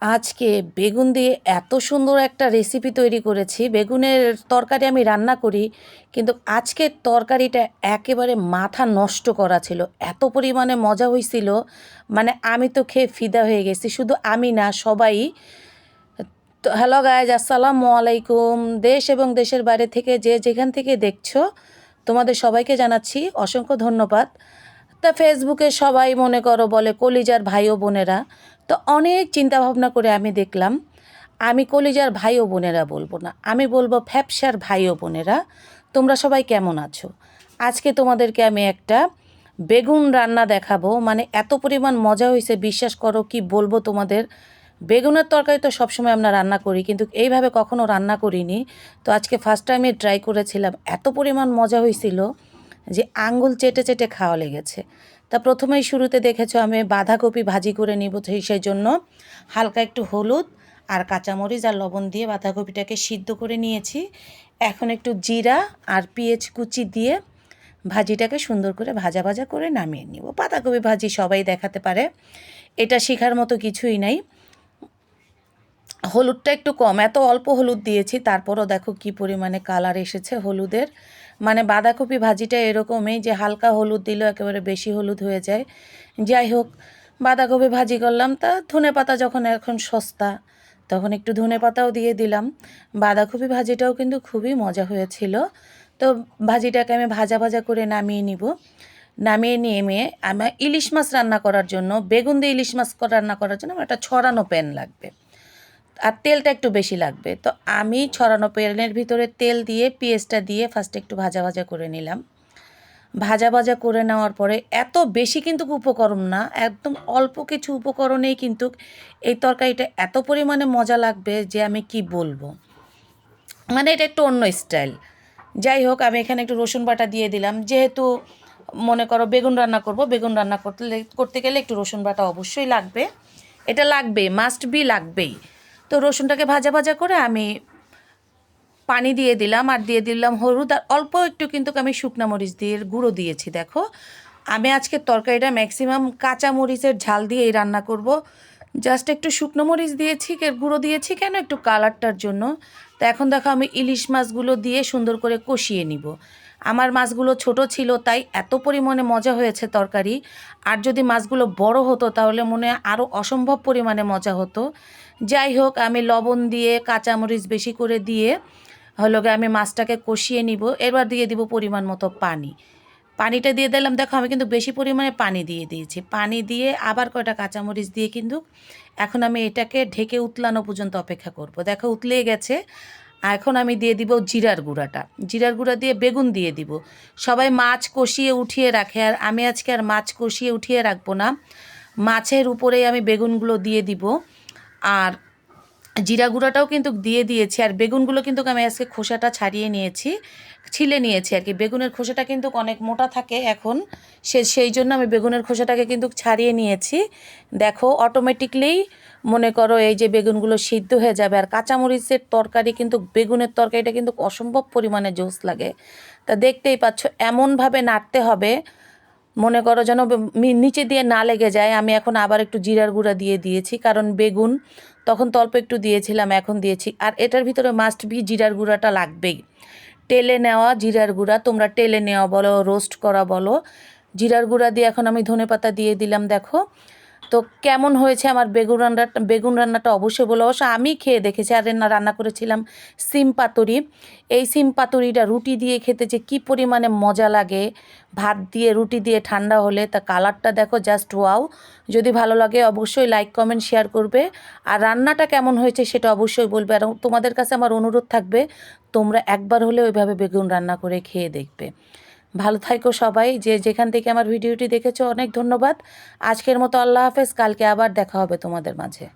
আজকে বেগুন দিয়ে এত সুন্দর একটা রেসিপি তৈরি করেছি। বেগুনের তরকারি আমি রান্না করি, কিন্তু আজকের তরকারিটা একেবারে মাথা নষ্ট করা ছিল। এত পরিমাণে মজা হয়েছিল, মানে আমি তো খেয়ে ফিদা হয়ে গেছি। শুধু আমি না, সবাই। তো হ্যালো গাইজ, আসসালামু আলাইকুম। দেশ এবং দেশের বাইরে থেকে যে যেখান থেকে দেখছো, তোমাদের সবাইকে জানাচ্ছি অসংখ্য ধন্যবাদ। তা ফেসবুকে সবাই মনে করো বলে কলিজার ভাই ও বোনেরা। তো অনেক চিন্তা ভাবনা করে আমি দেখলাম আমি কলিজার ভাই ও বোনেরা বলবো না, আমি বলবো ফ্যাপসার ভাই ও বোনেরা। তোমরা সবাই কেমন আছো? আজকে তোমাদেরকে আমি একটা বেগুন রান্না দেখাবো, মানে এত পরিমাণ মজা হয়েছে, বিশ্বাস করো কি বলবো তোমাদের। বেগুনের তরকারি তো সবসময় আমরা রান্না করি, কিন্তু এইভাবে কখনো রান্না করিনি। তো আজকে ফার্স্ট টাইমে ট্রাই করেছিলাম, এত পরিমাণ মজা হয়েছিল যে আঙ্গুল চেটে চেটে খাওয়া লেগেছে। তা প্রথমেই শুরুতে দেখেছো আমি বাঁধাকপি ভাজি করে নিব, সেই জন্য হালকা একটু হলুদ আর কাঁচামরিচ আর লবণ দিয়ে বাঁধাকপিটাকে সিদ্ধ করে নিয়েছি। এখন একটু জিরা আর পেঁয়াজ কুচি দিয়ে ভাজিটাকে সুন্দর করে ভাজা ভাজা করে নামিয়ে নিব। বাঁধাকপি ভাজি সবাই দেখাতে পারে, এটা শেখার মতো কিছুই নাই। হলুদটা একটু কম, এত অল্প হলুদ দিয়েছি, তারপরও দেখো কি পরিমাণে কালার এসেছে হলুদের। মানে বাঁধাকপি ভাজিটা এরকমই যে হালকা হলুদ দিলেও একেবারে বেশি হলুদ হয়ে যায়। যাই হোক, বাঁধাকপি ভাজি করলাম। তা ধনেপাতা যখন এখন সস্তা, তখন একটু ধনেপাতাও দিয়ে দিলাম। বাঁধাকপি ভাজিটাও কিন্তু খুবই মজা হয়েছিল। তো ভাজিটাকে আমি ভাজা ভাজা করে নামিয়ে নিব। নামিয়ে নিয়ে আমার ইলিশ মাছ রান্না করার জন্য, বেগুন দিয়ে ইলিশ মাছ রান্না করার জন্য আমার একটা ছড়ানো প্যান লাগবে, আর তেলটা একটু বেশি লাগবে। তো আমি ছড়ানো প্যানের ভিতরে তেল দিয়ে পেঁয়াজটা দিয়ে ফার্স্টে একটু ভাজা ভাজা করে নিলাম। ভাজা ভাজা করে নেওয়ার পরে, এত বেশি কিন্তু উপকরণ না, একদম অল্প কিছু উপকরণেই কিন্তু এই তরকারিটা এত পরিমাণে মজা লাগবে যে আমি কি বলবো। মানে এটা একটু অন্য স্টাইল। যাই হোক, আমি এখানে একটু রসুন বাটা দিয়ে দিলাম, যেহেতু মনে করো বেগুন রান্না করব, বেগুন রান্না করতে গেলে একটু রসুন বাটা অবশ্যই লাগবে। এটা লাগবে, মাস্ট বি লাগবেই। তো রসুনটাকে ভাজা ভাজা করে আমি পানি দিয়ে দিলাম, আর দিয়ে দিলাম হলুদ, আর অল্প একটু কিন্তু আমি শুকনা মরিচ দিয়ে গুঁড়ো দিয়েছি। দেখো, আমি আজকে তরকারিটা ম্যাক্সিমাম কাঁচা মরিচের ঝাল দিয়েই রান্না করব। জাস্ট একটু শুকনো মরিচ দিয়েছি, গুঁড়ো দিয়েছি কেন, একটু কালারটার জন্য। তো এখন দেখো আমি ইলিশ মাছগুলো দিয়ে সুন্দর করে কষিয়ে নিব। আমার মাছগুলো ছোট ছিল, তাই এত পরিমাণে মজা হয়েছে তরকারি। আর যদি মাছগুলো বড় হতো তাহলে মনে হয় আরও অসম্ভব পরিমাণে মজা হতো। যাই হোক, আমি লবণ দিয়ে কাঁচামরিচ বেশি করে দিয়ে হলো গিয়ে আমি মাছটাকে কষিয়ে নিব। এবার দিয়ে দিব পরিমাণ মতো পানি। পানিটা দিয়ে দিলাম, দেখো আমি কিন্তু বেশি পরিমাণে পানি দিয়ে দিয়েছি। পানি দিয়ে আবার কয়টা কাঁচামরিচ দিয়ে কিন্তু এখন আমি এটাকে ঢেকে উতলানো পর্যন্ত অপেক্ষা করব। দেখো উতলে গেছে। এখন আমি দিয়ে দিব জিরার গুঁড়াটা। জিরার গুঁড়া দিয়ে বেগুন দিয়ে দিব। সবাই মাছ কষিয়ে উঠিয়ে রাখে, আর আমি আজকে আর মাছ কষিয়ে উঠিয়ে রাখবো না, মাছের উপরেই আমি বেগুনগুলো দিয়ে দিব। আর জিরা গুঁড়াটাও কিন্তু দিয়ে দিয়েছি। আর বেগুনগুলো কিন্তু আমি আজকে খোসাটা ছাড়িয়ে নিয়েছি, ছিলে নিয়েছি আর কি। বেগুনের খোসাটা কিন্তু অনেক মোটা থাকে এখন, সেই জন্য আমি বেগুনের খোসাটাকে কিন্তু ছাড়িয়ে নিয়েছি। দেখো অটোমেটিকলি মনে করো এই যে বেগুনগুলো সিদ্ধ হয়ে যাবে। আর কাঁচামরিচের তরকারি কিন্তু, বেগুনের তরকারিটা কিন্তু অসম্ভব পরিমাণে জোস লাগে। তা দেখতেই পাচ্ছ, এমনভাবে নাড়তে হবে মনে করো যেন নিচে দিয়ে না লেগে যায়। আমি এখন আবার একটু জিরার গুঁড়া দিয়ে দিয়েছি, কারণ বেগুন তখন তো অল্প একটু দিয়েছিলাম, এখন দিয়েছি। আর এটার ভিতরে মাস্ট বি জিরার গুঁড়াটা লাগবেই। টেলে নেওয়া জিরার গুঁড়া, তোমরা টেলে নেওয়া বলো, রোস্ট করা বলো, জিরার গুঁড়া দিয়ে এখন আমি ধনেপাতা দিয়ে দিলাম। দেখো তো কেমন হয়েছে আমার বেগুন রান্নাটা অবশ্যই বলো। অবশ্য আমি খেয়ে দেখেছি, আর রান্না করেছিলাম সিম পাতুরি। এই সিম পাতুরিটা রুটি দিয়ে খেতে যে কী পরিমাণে মজা লাগে, ভাত দিয়ে রুটি দিয়ে ঠান্ডা হলে। তা কালারটা দেখো, জাস্ট ওয়াও। যদি ভালো লাগে অবশ্যই লাইক কমেন্ট শেয়ার করবে, আর রান্নাটা কেমন হয়েছে সেটা অবশ্যই বলবে। আর তোমাদের কাছে আমার অনুরোধ থাকবে, তোমরা একবার হলে ওইভাবে বেগুন রান্না করে খেয়ে দেখবে। ভালো থাকো সবাই, যে যেখান থেকে আমার ভিডিওটি দেখেছো অনেক ধন্যবাদ। আজকের মতো আল্লাহ হাফেজ, কালকে আবার দেখা হবে তোমাদের মাঝে।